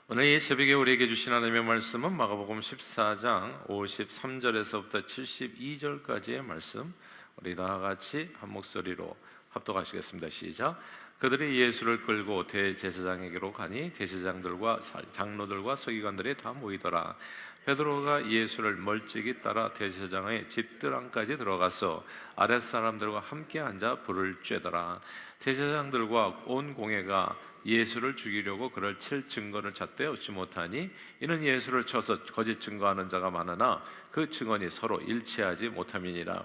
오늘 이 새벽에 우리에게 주신 하나님의 말씀은 마가복음 14장 53절에서부터 72절까지의 말씀, 우리 다 같이 한 목소리로 합독하시겠습니다. 시작. 그들이 예수를 끌고 대제사장에게로 가니 대제사장들과 장로들과 서기관들이 다 모이더라. 베드로가 예수를 멀찍이 따라 대제사장의 집들 안까지 들어가서 아랫사람들과 함께 앉아 불을 쬐더라. 대제사장들과 온 공회가 예수를 죽이려고 그를 칠 증거를 찾되 얻지 못하니 이는 예수를 쳐서 거짓 증거하는 자가 많으나 그 증언이 서로 일치하지 못함이니라.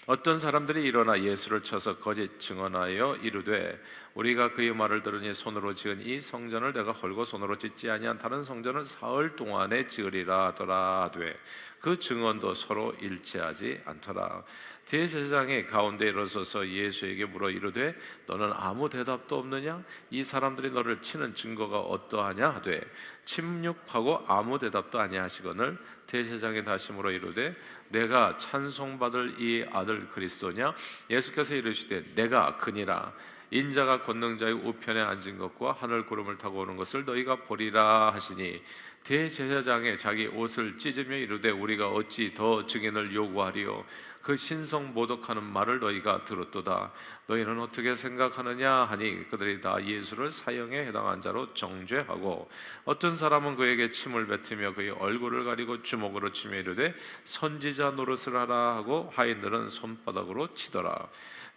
어떤 사람들이 일어나 예수를 쳐서 거짓 증언하여 이르되 우리가 그의 말을 들으니 손으로 지은 이 성전을 내가 헐고 손으로 짓지 아니한 다른 성전을 사흘 동안에 지으리라 하더라 하되 그 증언도 서로 일치하지 않더라. 대제사장이 가운데 일어서서 예수에게 물어 이르되 너는 아무 대답도 없느냐? 이 사람들이 너를 치는 증거가 어떠하냐 하되 침묵하고 아무 대답도 아니하시거늘 대제사장이 다시 물어 이르되 내가 찬송받을 이 아들 그리스도냐? 예수께서 이르시되 내가 그니라. 인자가 권능자의 우편에 앉은 것과 하늘 구름을 타고 오는 것을 너희가 보리라 하시니 대제사장이 자기 옷을 찢으며 이르되 우리가 어찌 더 증인을 요구하리요? 그 신성 모독하는 말을 너희가 들었도다. 너희는 어떻게 생각하느냐 하니 그들이 다 예수를 사형에 해당한 자로 정죄하고 어떤 사람은 그에게 침을 뱉으며 그의 얼굴을 가리고 주먹으로 치며 이르되 선지자 노릇을 하라 하고 하인들은 손바닥으로 치더라.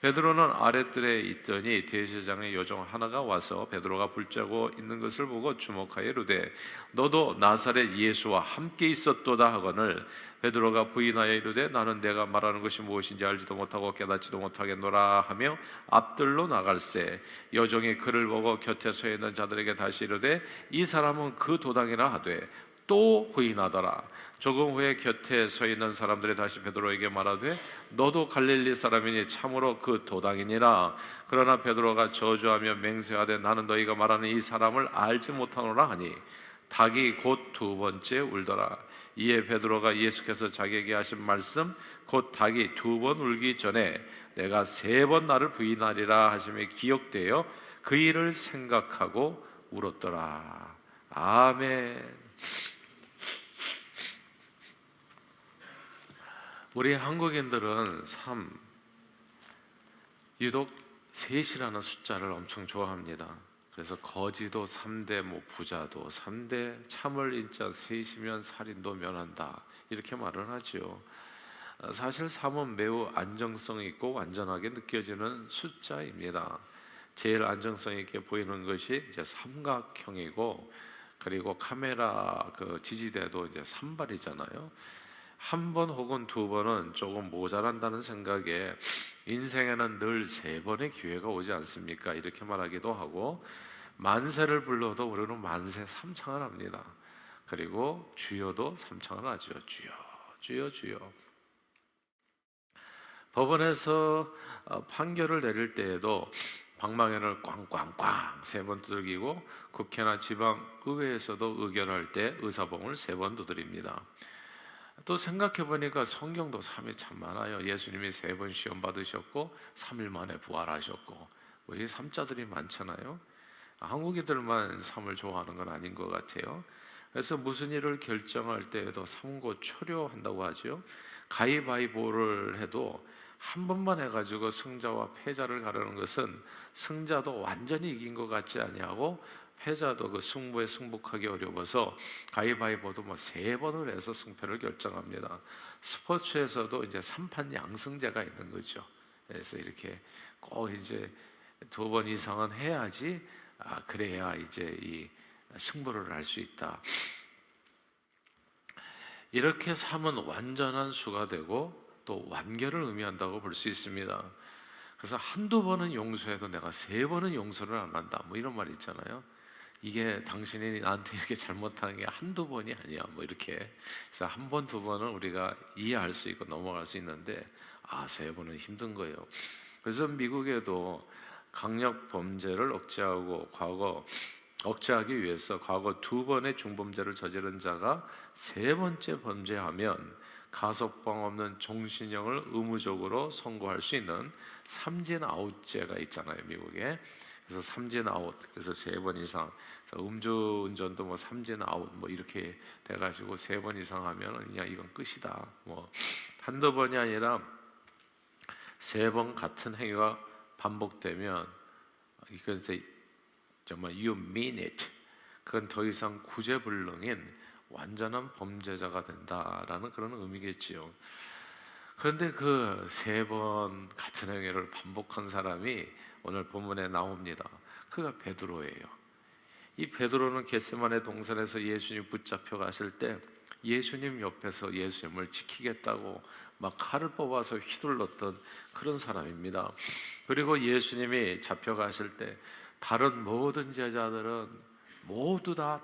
베드로는 아랫뜰에 있더니 대제사장의 요정 하나가 와서 베드로가 붙잡고 있는 것을 보고 주목하여 이르되 너도 나사렛 예수와 함께 있었도다 하거늘 베드로가 부인하여 이르되 나는 내가 말하는 것이 무엇인지 알지도 못하고 깨닫지도 못하겠노라 하며 앞뜰로 나갈새 여종이 그를 보고 곁에 서 있는 자들에게 다시 이르되 이 사람은 그 도당이라 하되 또 부인하더라. 조금 후에 곁에 서 있는 사람들이 다시 베드로에게 말하되 너도 갈릴리 사람이니 참으로 그 도당이니라. 그러나 베드로가 저주하며 맹세하되 나는 너희가 말하는 이 사람을 알지 못하노라 하니 닭이 곧 두 번째 울더라. 이에 베드로가 예수께서 자기에게 하신 말씀 곧 닭이 두 번 울기 전에 내가 세 번 나를 부인하리라 하심에 기억되어 그 일을 생각하고 울었더라. 아멘. 우리 한국인들은 참 유독 셋이라는 숫자를 엄청 좋아합니다. 그래서 거지도 3대, 부자도 3대, 참을 인자 셋이면 살인도 면한다 이렇게 말을 하죠. 사실 3은 매우 안정성 있고 완전하게 느껴지는 숫자입니다. 제일 안정성 있게 보이는 것이 이제 삼각형이고 그리고 카메라 그 지지대도 이제 산발이잖아요. 한 번 혹은 두 번은 조금 모자란다는 생각에 인생에는 늘 세 번의 기회가 오지 않습니까? 이렇게 말하기도 하고 만세를 불러도 우리는 만세 삼창을 합니다. 그리고 주여도 삼창을 하죠. 주여 주여 주여. 법원에서 판결을 내릴 때에도 방망이를 꽝꽝꽝 세 번 두들기고 국회나 지방의회에서도 의결할 때 의사봉을 세 번 두드립니다. 또 생각해보니까 성경도 3이 참 많아요. 예수님이 3번 시험 받으셨고 3일 만에 부활하셨고 이 3자들이 많잖아요. 한국인들만 3을 좋아하는 건 아닌 것 같아요. 그래서 무슨 일을 결정할 때에도 삼고초려한다고 하죠. 가위바위보를 해도 한 번만 해가지고 승자와 패자를 가르는 것은 승자도 완전히 이긴 것 같지 아니하고 패자도 그 승부에 승복하기 어려워서 가위바위보도 3번을 해서 승패를 결정합니다. 스포츠에서도 이제 3판 양승제가 있는 거죠. 그래서 이렇게 꼭 이제 2번 이상은 해야지 그래야 이제 이 승부를 할 수 있다. 이렇게 3은 완전한 수가 되고 또 완결을 의미한다고 볼 수 있습니다. 그래서 한두 번은 용서해도 내가 3번은 용서를 안 한다 이런 말 있잖아요. 이게 당신이 나한테 이렇게 잘못하는 게 한두 번이 아니야 이렇게. 그래서 한 번, 두 번은 우리가 이해할 수 있고 넘어갈 수 있는데 3번은 힘든 거예요. 그래서 미국에도 강력 범죄를 억제하기 위해서 과거 2번의 중범죄를 저지른 자가 3번째 범죄하면 가석방 없는 종신형을 의무적으로 선고할 수 있는 삼진 아웃제가 있잖아요, 미국에. 그래서 삼진 아웃. 그래서 3번 이상. 음주운전도 뭐 삼진 아웃 뭐 이렇게 돼가지고 3번 이상 하면 그냥 이건 끝이다. 뭐 한두 번이 아니라 3번 같은 행위가 반복되면 이건 정말 you mean it. 그건 더 이상 구제불능인 완전한 범죄자가 된다라는 그런 의미겠지요. 그런데 그 3번 같은 행위를 반복한 사람이 오늘 본문에 나옵니다. 그가 베드로예요. 이 베드로는 겟세마네 동산에서 예수님 붙잡혀 가실 때 예수님 옆에서 예수님을 지키겠다고 막 칼을 뽑아서 휘둘렀던 그런 사람입니다. 그리고 예수님이 잡혀가실 때 다른 모든 제자들은 모두 다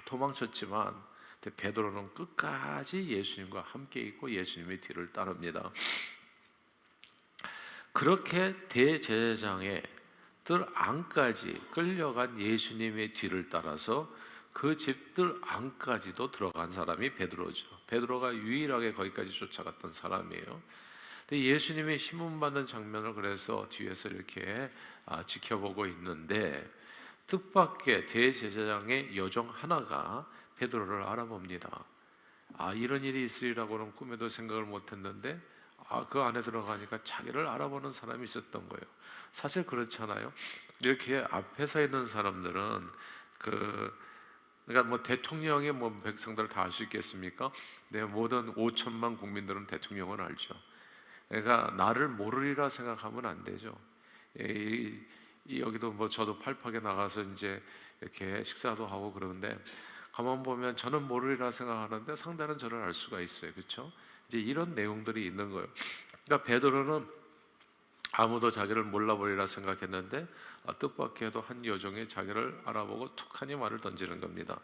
도망쳤지만 베드로는 끝까지 예수님과 함께 있고 예수님의 뒤를 따릅니다. 그렇게 대제사장의 뜰 안까지 끌려간 예수님의 뒤를 따라서 그 집들 안까지도 들어간 사람이 베드로죠. 베드로가 유일하게 거기까지 쫓아갔던 사람이에요. 근데 예수님이 신문받는 장면을 그래서 뒤에서 이렇게 지켜보고 있는데 뜻밖의 대제사장의 여종 하나가 베드로를 알아봅니다. 이런 일이 있으리라고는 꿈에도 생각을 못했는데 그 안에 들어가니까 자기를 알아보는 사람이 있었던 거예요. 사실 그렇잖아요. 이렇게 앞에 서 있는 사람들은 그러니까 뭐 대통령이 뭐 백성들을 다 알 수 있겠습니까? 네, 모든 5천만 국민들은 대통령은 알죠. 그러니까 나를 모르리라 생각하면 안 되죠. 여기도 뭐 저도 팔팍에 나가서 이제 이렇게 식사도 하고 그러는데 가만 보면 저는 모르리라 생각하는데 상대는 저를 알 수가 있어요. 그렇죠? 이제 이런 내용들이 있는 거예요. 그러니까 베드로는 아무도 자기를 몰라보리라 생각했는데 뜻밖에도 한 여종이 자기를 알아보고 툭하니 말을 던지는 겁니다.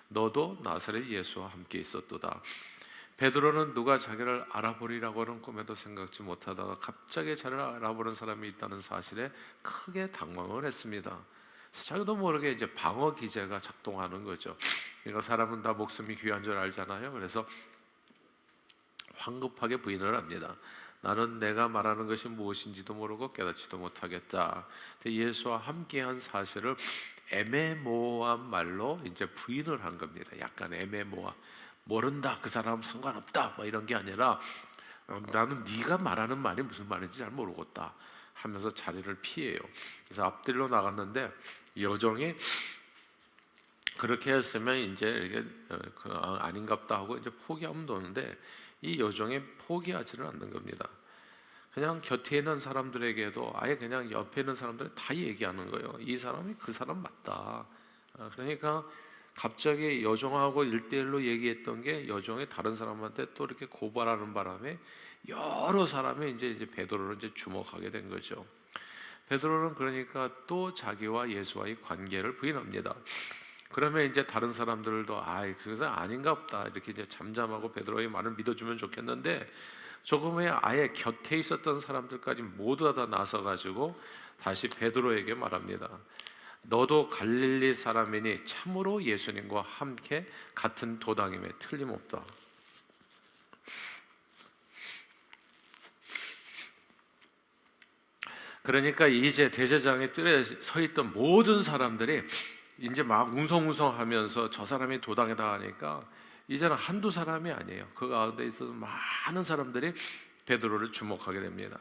너도 나사렛 예수와 함께 있었도다. 베드로는 누가 자기를 알아보리라고는 꿈에도 생각지 못하다가 갑자기 자기를 알아보는 사람이 있다는 사실에 크게 당황을 했습니다. 자기도 모르게 이제 방어 기제가 작동하는 거죠. 그러니까 사람은 다 목숨이 귀한 줄 알잖아요. 그래서 황급하게 부인을 합니다. 나는 내가 말하는 것이 무엇인지도 모르고 깨닫지도 못하겠다. 예수와 함께한 사실을 애매모호한 말로 이제 부인을 한 겁니다. 약간 애매모호. 모른다, 그 사람 상관없다, 뭐 이런 게 아니라 나는 네가 말하는 말이 무슨 말인지 잘 모르겠다 하면서 자리를 피해요. 그래서 앞뒤로 나갔는데 여종이 그렇게 했으면 이제 이게 아닌갑다 하고 이제 포기하면 되는데 이 여종이 포기하지는 않는 겁니다. 그냥 곁에 있는 사람들에게도 아예 그냥 옆에 있는 사람들이 다 얘기하는 거예요. 이 사람이 그 사람 맞다. 그러니까 갑자기 여종하고 1대1로 얘기했던 게 여종이 다른 사람한테 또 이렇게 고발하는 바람에 여러 사람이 이제 베드로를 이제 주목하게 된 거죠. 베드로는 그러니까 또 자기와 예수와의 관계를 부인합니다. 그러면 이제 다른 사람들도 그래서 아닌가 보다 이렇게 이제 잠잠하고 베드로의 말을 믿어주면 좋겠는데 조금 후에 아예 곁에 있었던 사람들까지 모두 다 나서가지고 다시 베드로에게 말합니다. 너도 갈릴리 사람이니 참으로 예수님과 함께 같은 도당임에 틀림없다. 그러니까 이제 대제사장의 뜰에 서 있던 모든 사람들이 이제 막 웅성웅성하면서 저 사람이 도당이다 하니까 이제는 한두 사람이 아니에요. 그 가운데 있어서 많은 사람들이 베드로를 주목하게 됩니다.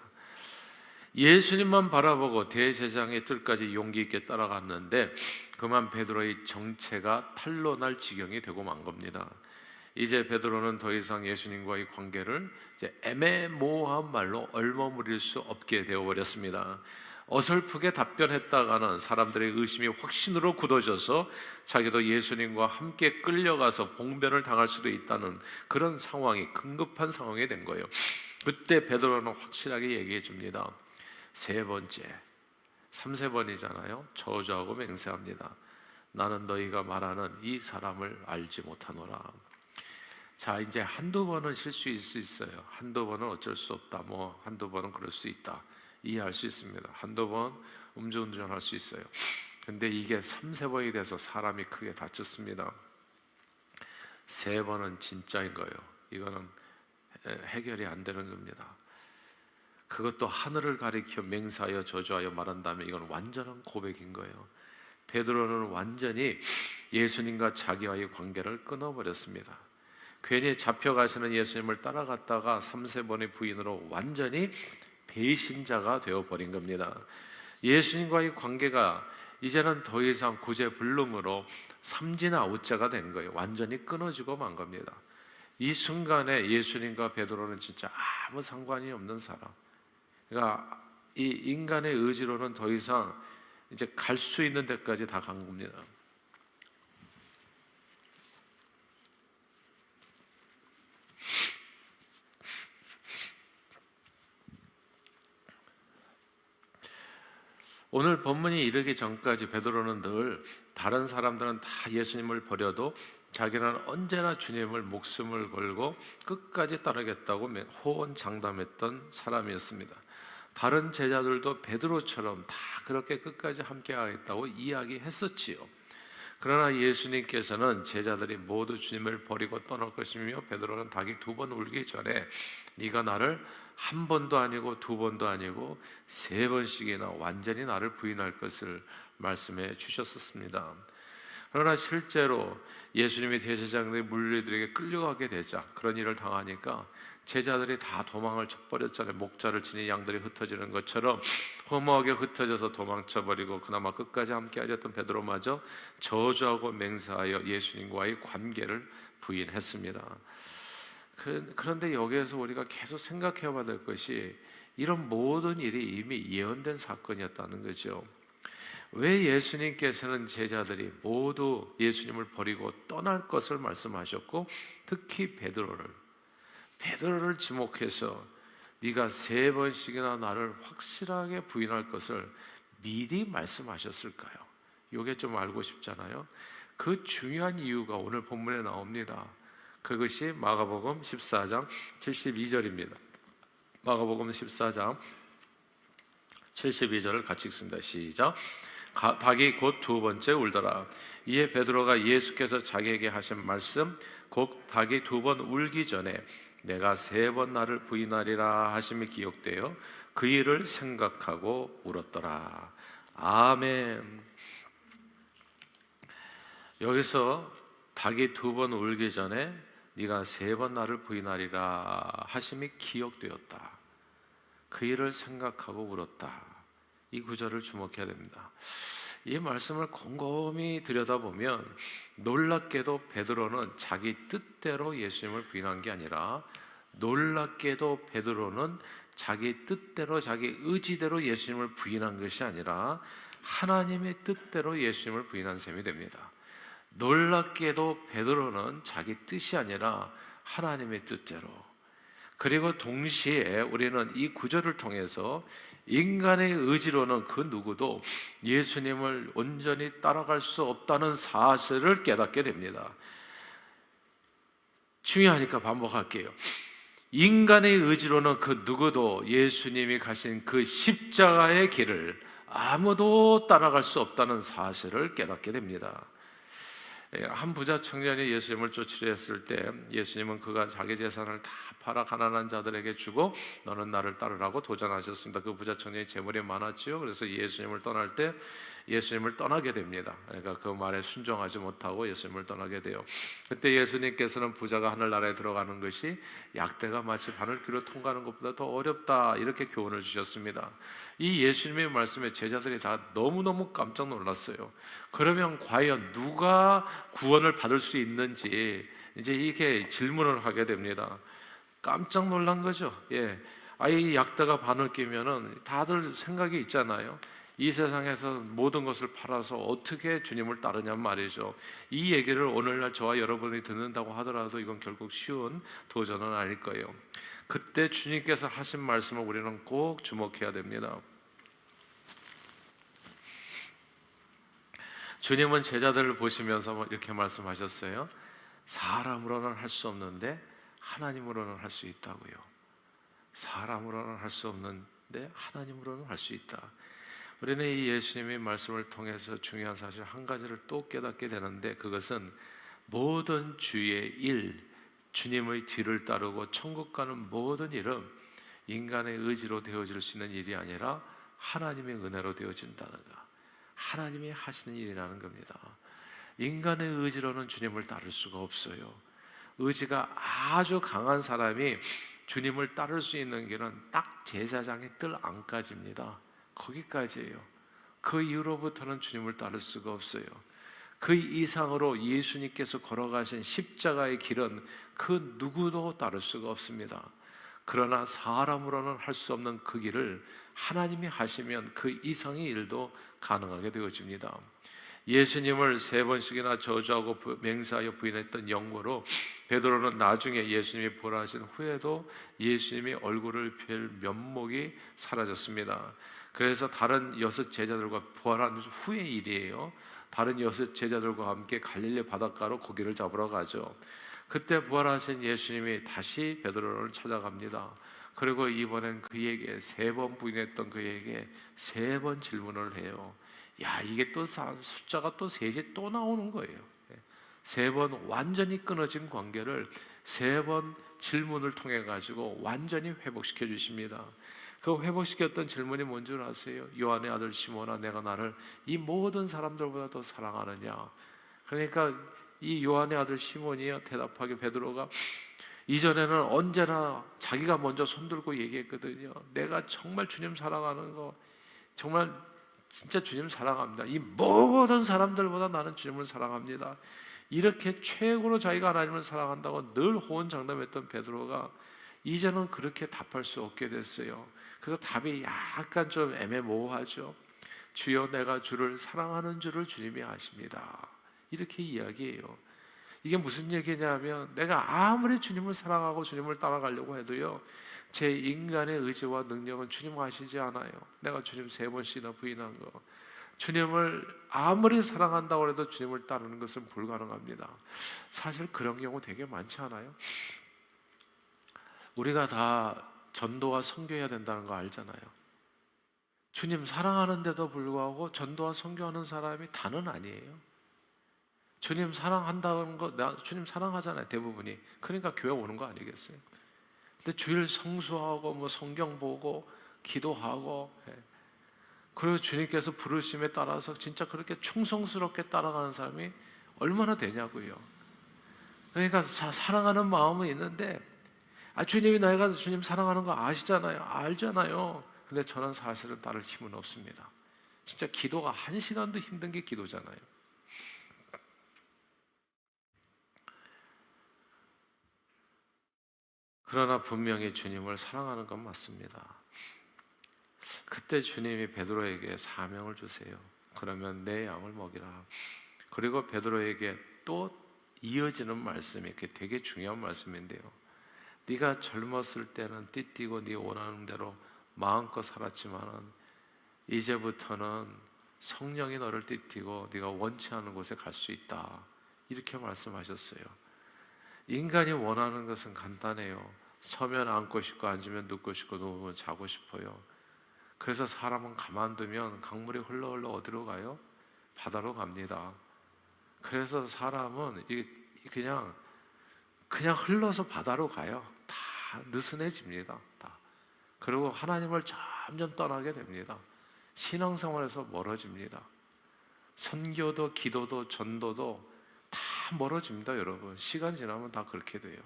예수님만 바라보고 대제사장의 뜰까지 용기 있게 따라갔는데 그만 베드로의 정체가 탄로날 지경이 되고 만 겁니다. 이제 베드로는 더 이상 예수님과의 관계를 이제 애매모호한 말로 얼머무릴 수 없게 되어버렸습니다. 어설프게 답변했다가는 사람들의 의심이 확신으로 굳어져서 자기도 예수님과 함께 끌려가서 봉변을 당할 수도 있다는 그런 상황이 긴급한 상황이 된 거예요. 그때 베드로는 확실하게 얘기해 줍니다. 3번째, 3세번이잖아요. 저주하고 맹세합니다. 나는 너희가 말하는 이 사람을 알지 못하노라. 자, 이제 한두 번은 실수일 수 있어요. 한두 번은 어쩔 수 없다. 뭐 한두 번은 그럴 수 있다. 이해할 수 있습니다. 한두 번 음주운전할 수 있어요. 근데 이게 3세번이 돼서 사람이 크게 다쳤습니다. 3번은 진짜인 거예요. 이거는 해결이 안 되는 겁니다. 그것도 하늘을 가리켜 맹세하여 저주하여 말한다면 이건 완전한 고백인 거예요. 베드로는 완전히 예수님과 자기와의 관계를 끊어버렸습니다. 괜히 잡혀가시는 예수님을 따라갔다가 3-4번의 부인으로 완전히 배신자가 되어버린 겁니다. 예수님과의 관계가 이제는 더 이상 구제불능으로 삼진 아웃자가 된 거예요. 완전히 끊어지고 만 겁니다. 이 순간에 예수님과 베드로는 진짜 아무 상관이 없는 사람. 그러니까 이 인간의 의지로는 더 이상 이제 갈 수 있는 데까지 다 간 겁니다. 오늘 본문이 이르기 전까지 베드로는 늘 다른 사람들은 다 예수님을 버려도 자기는 언제나 주님을 목숨을 걸고 끝까지 따르겠다고 호언장담했던 사람이었습니다. 다른 제자들도 베드로처럼 다 그렇게 끝까지 함께하겠다고 이야기했었지요. 그러나 예수님께서는 제자들이 모두 주님을 버리고 떠날 것이며 베드로는 닭이 2번 울기 전에 네가 나를 1번도 아니고 2번도 아니고 3번씩이나 완전히 나를 부인할 것을 말씀해 주셨었습니다. 그러나 실제로 예수님이 대제사장들이 물리들에게 끌려가게 되자 그런 일을 당하니까 제자들이 다 도망을 쳐버렸잖아요. 목자를 치니 양들이 흩어지는 것처럼 허무하게 흩어져서 도망쳐버리고 그나마 끝까지 함께 하였던 베드로마저 저주하고 맹세하여 예수님과의 관계를 부인했습니다. 그런데 여기에서 우리가 계속 생각해 봐야 될 것이 이런 모든 일이 이미 예언된 사건이었다는 거죠. 왜 예수님께서는 제자들이 모두 예수님을 버리고 떠날 것을 말씀하셨고 특히 베드로를 지목해서 네가 3번씩이나 나를 확실하게 부인할 것을 미리 말씀하셨을까요? 이게 좀 알고 싶잖아요. 그 중요한 이유가 오늘 본문에 나옵니다. 그것이 마가복음 14장 72절입니다. 마가복음 14장 72절을 같이 읽습니다. 시작. 닭이 곧 2번째 울더라. 이에 베드로가 예수께서 자기에게 하신 말씀 곧 닭이 2번 울기 전에 내가 3번 나를 부인하리라 하심이 기억되어 그 일을 생각하고 울었더라. 아멘. 여기서 닭이 2번 울기 전에 네가 3번 나를 부인하리라 하심이 기억되었다. 그 일을 생각하고 울었다. 이 구절을 주목해야 됩니다. 이 말씀을 곰곰이 들여다보면 놀랍게도 베드로는 자기 뜻대로 예수님을 부인한 게 아니라 놀랍게도 베드로는 자기 뜻대로 자기 의지대로 예수님을 부인한 것이 아니라 하나님의 뜻대로 예수님을 부인한 셈이 됩니다. 놀랍게도 베드로는 자기 뜻이 아니라 하나님의 뜻대로, 그리고 동시에 우리는 이 구절을 통해서 인간의 의지로는 그 누구도 예수님을 온전히 따라갈 수 없다는 사실을 깨닫게 됩니다. 중요하니까 반복할게요. 인간의 의지로는 그 누구도 예수님이 가신 그 십자가의 길을 아무도 따라갈 수 없다는 사실을 깨닫게 됩니다. 한 부자 청년이 예수님을 쫓으려 했을 때 예수님은 그가 자기 재산을 다 팔아 가난한 자들에게 주고 너는 나를 따르라고 도전하셨습니다. 그 부자 청년이 재물이 많았지요. 그래서 예수님을 떠날 때 예수님을 떠나게 됩니다. 그러니까 그 말에 순종하지 못하고 예수님을 떠나게 돼요. 그때 예수님께서는 부자가 하늘나라에 들어가는 것이 약대가 마치 바늘귀로 통과하는 것보다 더 어렵다 이렇게 교훈을 주셨습니다. 이 예수님의 말씀에 제자들이 다 너무너무 깜짝 놀랐어요. 그러면 과연 누가 구원을 받을 수 있는지 이제 이렇게 질문을 하게 됩니다. 깜짝 놀란 거죠. 아예 약대가 바늘귀면은 다들 생각이 있잖아요. 이 세상에서 모든 것을 팔아서 어떻게 주님을 따르냔 말이죠. 이 얘기를 오늘날 저와 여러분이 듣는다고 하더라도 이건 결국 쉬운 도전은 아닐 거예요. 그때 주님께서 하신 말씀을 우리는 꼭 주목해야 됩니다. 주님은 제자들을 보시면서 이렇게 말씀하셨어요. 사람으로는 할 수 없는데 하나님으로는 할 수 있다고요. 사람으로는 할 수 없는데 하나님으로는 할 수 있다. 우리는 이 예수님의 말씀을 통해서 중요한 사실 한 가지를 또 깨닫게 되는데 그것은 모든 주의 일, 주님의 뒤를 따르고 천국 가는 모든 일은 인간의 의지로 되어질 수 있는 일이 아니라 하나님의 은혜로 되어진다는 것, 하나님이 하시는 일이라는 겁니다. 인간의 의지로는 주님을 따를 수가 없어요. 의지가 아주 강한 사람이 주님을 따를 수 있는 길은 딱 제사장의 뜰 안까지입니다. 거기까지예요. 그 이후로부터는 주님을 따를 수가 없어요. 그 이상으로 예수님께서 걸어가신 십자가의 길은 그 누구도 따를 수가 없습니다. 그러나 사람으로는 할 수 없는 그 길을 하나님이 하시면 그 이상의 일도 가능하게 되어집니다. 예수님을 3번씩이나 저주하고 맹세하여 부인했던 영고로 베드로는 나중에 예수님이 부활하신 후에도 예수님의 얼굴을 뵐 면목이 사라졌습니다. 그래서 다른 6 제자들과 부활한 후의 일이에요. 다른 6 제자들과 함께 갈릴리 바닷가로 고기를 잡으러 가죠. 그때 부활하신 예수님이 다시 베드로를 찾아갑니다. 그리고 이번엔 그에게 3번 부인했던 그에게 3번 질문을 해요. 야, 이게 또 숫자가 또 3이 또 나오는 거예요. 3번 완전히 끊어진 관계를 3번 질문을 통해 가지고 완전히 회복시켜 주십니다. 그 회복시켰던 질문이 뭔 줄 아세요? 요한의 아들 시몬아, 내가 나를 이 모든 사람들보다 더 사랑하느냐? 그러니까 이 요한의 아들 시몬이요, 대답하게 베드로가 이전에는 언제나 자기가 먼저 손들고 얘기했거든요. 내가 정말 주님 사랑하는 거, 정말 진짜 주님 사랑합니다. 이 모든 사람들보다 나는 주님을 사랑합니다. 이렇게 최고로 자기가 하나님을 사랑한다고 늘 호언장담했던 베드로가 이제는 그렇게 답할 수 없게 됐어요. 그래서 답이 약간 좀 애매모호하죠. 주여, 내가 주를 사랑하는 줄을 주님이 아십니다. 이렇게 이야기해요. 이게 무슨 얘기냐면 내가 아무리 주님을 사랑하고 주님을 따라가려고 해도요, 제 인간의 의지와 능력은 주님 아시지 않아요. 내가 주님 3번씩이나 부인한 거, 주님을 아무리 사랑한다고 해도 주님을 따르는 것은 불가능합니다. 사실 그런 경우 되게 많지 않아요? 우리가 다 전도와 선교해야 된다는 거 알잖아요. 주님 사랑하는데도 불구하고 전도와 선교하는 사람이 다는 아니에요. 주님 사랑한다는 거, 주님 사랑하잖아요, 대부분이. 그러니까 교회 오는 거 아니겠어요? 근데 주일 성수하고 뭐 성경 보고 기도하고, 그리고 주님께서 부르심에 따라서 진짜 그렇게 충성스럽게 따라가는 사람이 얼마나 되냐고요. 그러니까 사랑하는 마음은 있는데, 주님이 내가 주님 사랑하는 거 아시잖아요, 알잖아요. 근데 저는 사실은 따를 힘은 없습니다. 진짜 기도가 1시간도 힘든 게 기도잖아요. 그러나 분명히 주님을 사랑하는 건 맞습니다. 그때 주님이 베드로에게 사명을 주세요. 그러면 내 양을 먹이라. 그리고 베드로에게 또 이어지는 말씀이 되게 중요한 말씀인데요. 네가 젊었을 때는 띠띠고 네 원하는 대로 마음껏 살았지만은 이제부터는 성령이 너를 띠띠고 네가 원치 않는 곳에 갈 수 있다. 이렇게 말씀하셨어요. 인간이 원하는 것은 간단해요. 서면 앉고 싶고, 앉으면 눕고 싶고, 누우면 자고 싶어요. 그래서 사람은 가만두면 강물이 흘러 어디로 가요? 바다로 갑니다. 그래서 사람은 그냥 흘러서 바다로 가요. 다 느슨해집니다. 다. 그리고 하나님을 점점 떠나게 됩니다. 신앙생활에서 멀어집니다. 선교도 기도도 전도도 다 멀어집니다, 여러분. 시간 지나면 다 그렇게 돼요.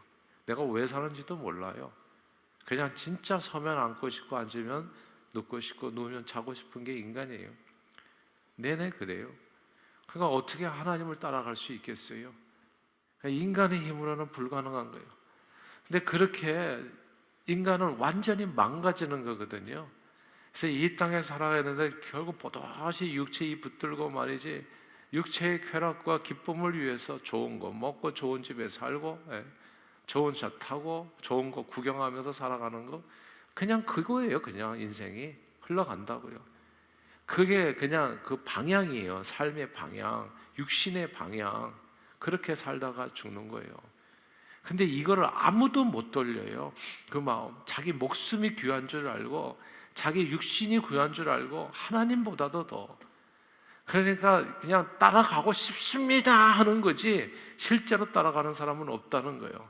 내가 왜 사는지도 몰라요. 그냥 진짜 서면 앉고 싶고, 앉으면 눕고 싶고, 누우면 자고 싶은 게 인간이에요. 내내 그래요. 그러니까 어떻게 하나님을 따라갈 수 있겠어요? 인간의 힘으로는 불가능한 거예요. 근데 그렇게 인간은 완전히 망가지는 거거든요. 그래서 이 땅에 살아야 되는데 결국 보다시 육체에 붙들고 말이지, 육체의 쾌락과 기쁨을 위해서 좋은 거 먹고 좋은 집에 살고, 좋은 차 타고 좋은 거 구경하면서 살아가는 거, 그냥 그거예요. 그냥 인생이 흘러간다고요. 그게 그냥 그 방향이에요. 삶의 방향, 육신의 방향. 그렇게 살다가 죽는 거예요. 근데 이거를 아무도 못 돌려요. 그 마음, 자기 목숨이 귀한 줄 알고, 자기 육신이 귀한 줄 알고, 하나님보다도 더. 그러니까 그냥 따라가고 싶습니다 하는 거지, 실제로 따라가는 사람은 없다는 거예요.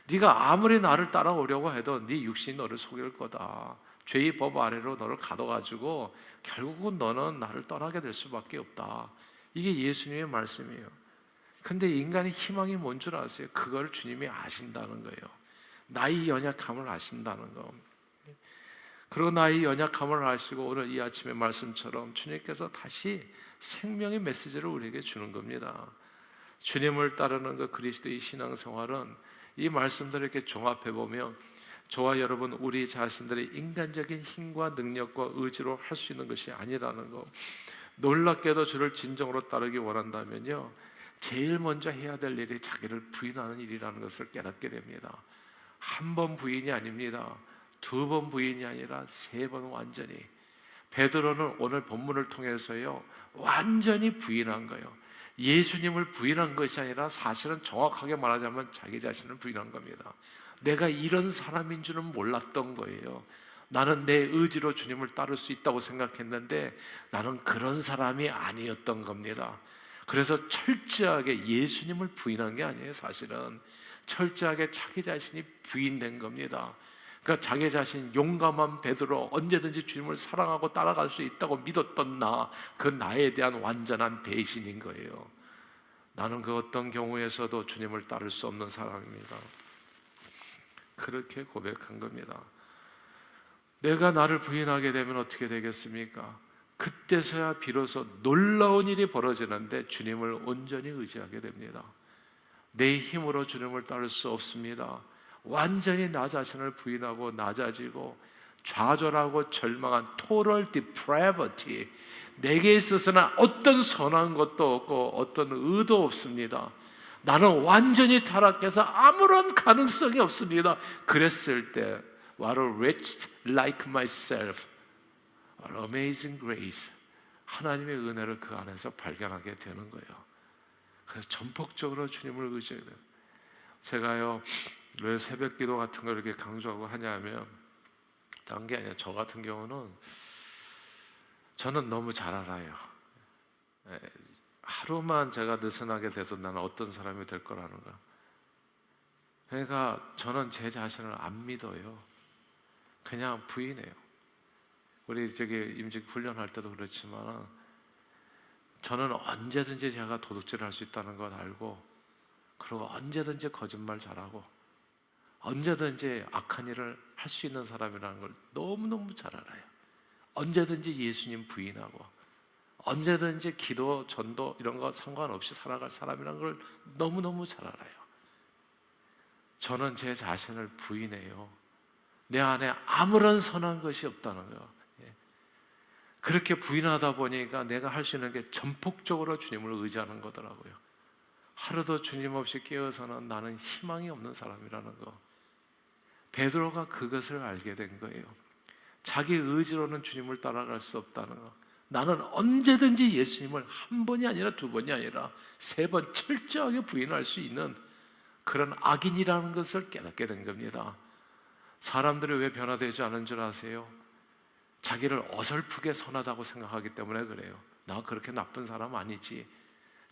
네가 아무리 나를 따라오려고 해도 네 육신이 너를 속일 거다. 죄의 법 아래로 너를 가둬가지고 결국은 너는 나를 떠나게 될 수밖에 없다. 이게 예수님의 말씀이에요. 근데 인간의 희망이 뭔 줄 아세요? 그걸 주님이 아신다는 거예요. 나의 연약함을 아신다는 거. 그리고 나의 연약함을 아시고 오늘 이 아침의 말씀처럼 주님께서 다시 생명의 메시지를 우리에게 주는 겁니다. 주님을 따르는 그 그리스도의 신앙생활은 이 말씀들을 이렇게 종합해 보면 저와 여러분 우리 자신들의 인간적인 힘과 능력과 의지로 할 수 있는 것이 아니라는 거. 놀랍게도 주를 진정으로 따르기 원한다면요, 제일 먼저 해야 될 일이 자기를 부인하는 일이라는 것을 깨닫게 됩니다. 한 번 부인이 아닙니다. 2번 부인이 아니라 3번 완전히. 베드로는 오늘 본문을 통해서요 완전히 부인한 거예요. 예수님을 부인한 것이 아니라 사실은 정확하게 말하자면 자기 자신을 부인한 겁니다. 내가 이런 사람인 줄은 몰랐던 거예요. 나는 내 의지로 주님을 따를 수 있다고 생각했는데 나는 그런 사람이 아니었던 겁니다. 그래서 철저하게 예수님을 부인한 게 아니에요. 사실은 철저하게 자기 자신이 부인된 겁니다. 그러니까 자기 자신 용감한 베드로, 언제든지 주님을 사랑하고 따라갈 수 있다고 믿었던 그 나에 대한 완전한 배신인 거예요. 나는 그 어떤 경우에서도 주님을 따를 수 없는 사람입니다. 그렇게 고백한 겁니다. 내가 나를 부인하게 되면 어떻게 되겠습니까? 그때서야 비로소 놀라운 일이 벌어지는데 주님을 온전히 의지하게 됩니다. 내 힘으로 주님을 따를 수 없습니다. 완전히 나 자신을 부인하고 낮아지고 좌절하고 절망한 total depravity, 내게 있어서는 어떤 선한 것도 없고 어떤 의도 없습니다. 나는 완전히 타락해서 아무런 가능성이 없습니다. 그랬을 때 What a wretched like myself, an amazing grace, 하나님의 은혜를 그 안에서 발견하게 되는 거예요. 그래서 전폭적으로 주님을 의지해야 돼요. 제가요 왜 새벽기도 같은 걸 이렇게 강조하고 하냐면, 다른 게 아니라 저 같은 경우는 저는 너무 잘 알아요. 하루만 제가 느슨하게 돼도 나는 어떤 사람이 될 거라는 거. 그러니까 저는 제 자신을 안 믿어요. 그냥 부인해요. 우리 임직 훈련할 때도 그렇지만 저는 언제든지 제가 도둑질을 할 수 있다는 걸 알고, 그리고 언제든지 거짓말 잘하고 언제든지 악한 일을 할 수 있는 사람이라는 걸 너무너무 잘 알아요. 언제든지 예수님 부인하고 언제든지 기도, 전도 이런 거 상관없이 살아갈 사람이라는 걸 너무너무 잘 알아요. 저는 제 자신을 부인해요. 내 안에 아무런 선한 것이 없다는 거예요. 그렇게 부인하다 보니까 내가 할 수 있는 게 전폭적으로 주님을 의지하는 거더라고요. 하루도 주님 없이 깨어서는 나는 희망이 없는 사람이라는 거. 베드로가 그것을 알게 된 거예요. 자기 의지로는 주님을 따라갈 수 없다는 거. 나는 언제든지 예수님을 1번이 아니라 2번이 아니라 3번 철저하게 부인할 수 있는 그런 악인이라는 것을 깨닫게 된 겁니다. 사람들이 왜 변화되지 않은 줄 아세요? 자기를 어설프게 선하다고 생각하기 때문에 그래요. 나 그렇게 나쁜 사람 아니지.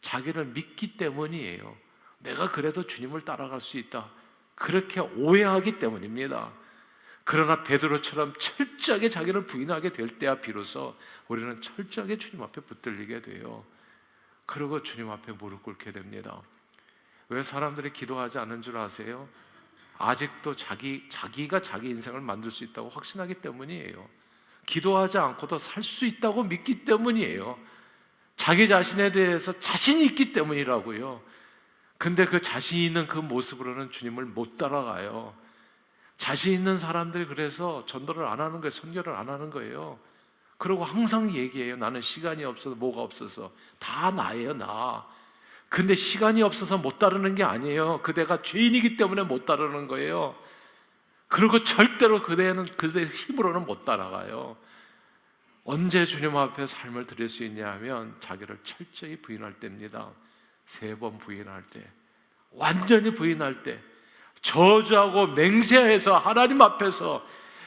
자기를 믿기 때문이에요. 내가 그래도 주님을 따라갈 수 있다, 그렇게 오해하기 때문입니다. 그러나 베드로처럼 철저하게 자기를 부인하게 될 때야 비로소 우리는 철저하게 주님 앞에 붙들리게 돼요. 그리고 주님 앞에 무릎 꿇게 됩니다. 왜 사람들이 기도하지 않는 줄 아세요? 아직도 자기가 자기 인생을 만들 수 있다고 확신하기 때문이에요. 기도하지 않고도 살 수 있다고 믿기 때문이에요. 자기 자신에 대해서 자신이 있기 때문이라고요. 근데 그 자신 있는 그 모습으로는 주님을 못 따라가요. 자신 있는 사람들이 그래서 전도를 안 하는 거예요. 선교를 안 하는 거예요. 그리고 항상 얘기해요. 나는 시간이 없어서, 뭐가 없어서. 다 나예요, 나. 근데 시간이 없어서 못 따르는 게 아니에요. 그대가 죄인이기 때문에 못 따르는 거예요. 그리고 절대로 그대의 힘으로는 못 따라가요. 언제 주님 앞에 삶을 드릴 수 있냐 하면 자기를 철저히 부인할 때입니다. 3번 부인할 때, 완전히 부인할 때, 저주하고 맹세해서 하나님 앞에서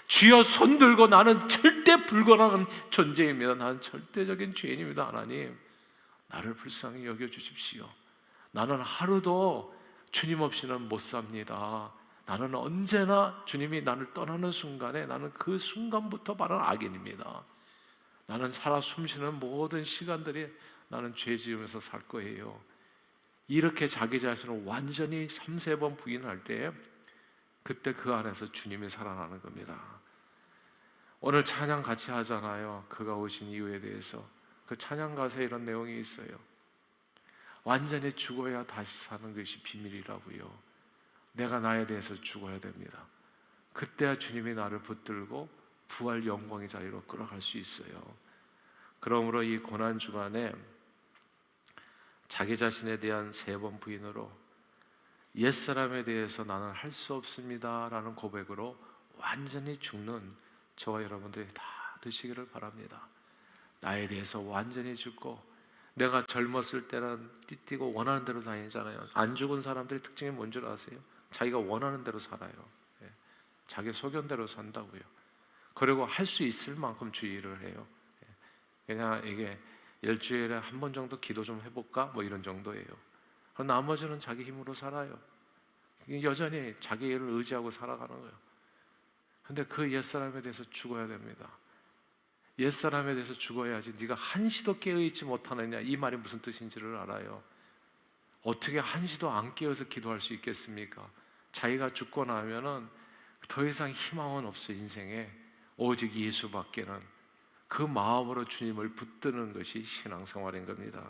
주여 손들고 나는 절대 불건한 존재입니다. 나는 절대적인 죄인입니다. 하나님, 나를 불쌍히 여겨주십시오. 나는 하루도 주님 없이는 못 삽니다. 나는 언제나 주님이 나를 떠나는 순간에 나는 그 순간부터 바로 악인입니다. 나는 살아 숨쉬는 모든 시간들이 나는 죄 지으면서 살 거예요. 이렇게 자기 자신을 완전히 3-4번 부인할 때 그때 그 안에서 주님이 살아나는 겁니다. 오늘 찬양 같이 하잖아요. 그가 오신 이유에 대해서. 그 찬양 가사에 이런 내용이 있어요. 완전히 죽어야 다시 사는 것이 비밀이라고요. 내가 나에 대해서 죽어야 됩니다. 그때야 주님이 나를 붙들고 부활 영광의 자리로 끌어갈 수 있어요. 그러므로 이 고난 주간에 자기 자신에 대한 3번 부인으로 옛사람에 대해서 나는 할 수 없습니다 라는 고백으로 완전히 죽는 저와 여러분들이 다 되시기를 바랍니다. 나에 대해서 완전히 죽고, 내가 젊었을 때는 띠띠고 원하는 대로 다니잖아요. 안 죽은 사람들의 특징이 뭔지 아세요? 자기가 원하는 대로 살아요. 자기 소견대로 산다고요. 그리고 할 수 있을 만큼 주의를 해요. 그냥 이게 일주일에 한 번 정도 기도 좀 해볼까? 뭐 이런 정도예요. 나머지는 자기 힘으로 살아요. 여전히 자기 일을 의지하고 살아가는 거예요. 근데 그 옛사람에 대해서 죽어야 됩니다. 옛사람에 대해서 죽어야지 네가 한시도 깨어있지 못하느냐, 이 말이 무슨 뜻인지를 알아요. 어떻게 한시도 안 깨어서 기도할 수 있겠습니까? 자기가 죽고 나면은 더 이상 희망은 없어. 인생에 오직 예수밖에는. 그 마음으로 주님을 붙드는 것이 신앙생활인 겁니다.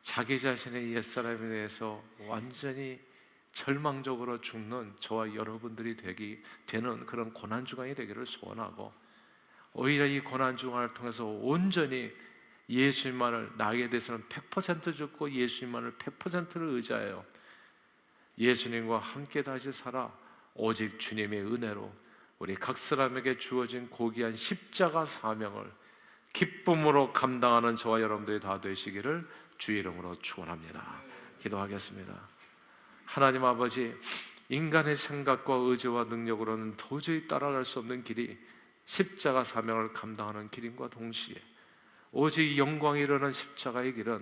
자기 자신의 옛사람에 대해서 완전히 절망적으로 죽는 저와 여러분들이 되는 그런 고난주간이 되기를 소원하고, 오히려 이 고난주간을 통해서 온전히 예수님만을, 나에 대해서는 100% 죽고 예수님만을 100%를 의지하여 예수님과 함께 다시 살아 오직 주님의 은혜로 우리 각 사람에게 주어진 고귀한 십자가 사명을 기쁨으로 감당하는 저와 여러분들이 다 되시기를 주의 이름으로 축원합니다. 기도하겠습니다. 하나님 아버지, 인간의 생각과 의지와 능력으로는 도저히 따라갈 수 없는 길이 십자가 사명을 감당하는 길임과 동시에 오직 영광이 이르는 십자가의 길은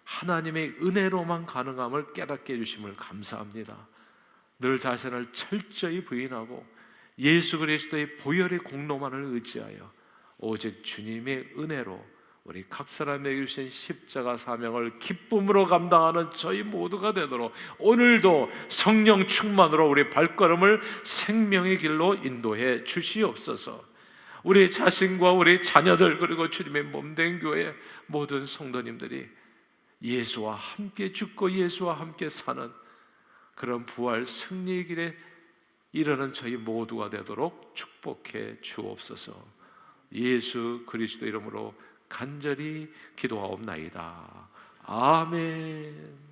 하나님의 은혜로만 가능함을 깨닫게 해주심을 감사합니다. 늘 자신을 철저히 부인하고 예수 그리스도의 보혈의 공로만을 의지하여 오직 주님의 은혜로 우리 각 사람에게 주신 십자가 사명을 기쁨으로 감당하는 저희 모두가 되도록 오늘도 성령 충만으로 우리 발걸음을 생명의 길로 인도해 주시옵소서. 우리 자신과 우리 자녀들, 그리고 주님의 몸된 교회 모든 성도님들이 예수와 함께 죽고 예수와 함께 사는 그런 부활 승리의 길에 이르는 저희 모두가 되도록 축복해 주옵소서. 예수 그리스도 이름으로 간절히 기도하옵나이다. 아멘.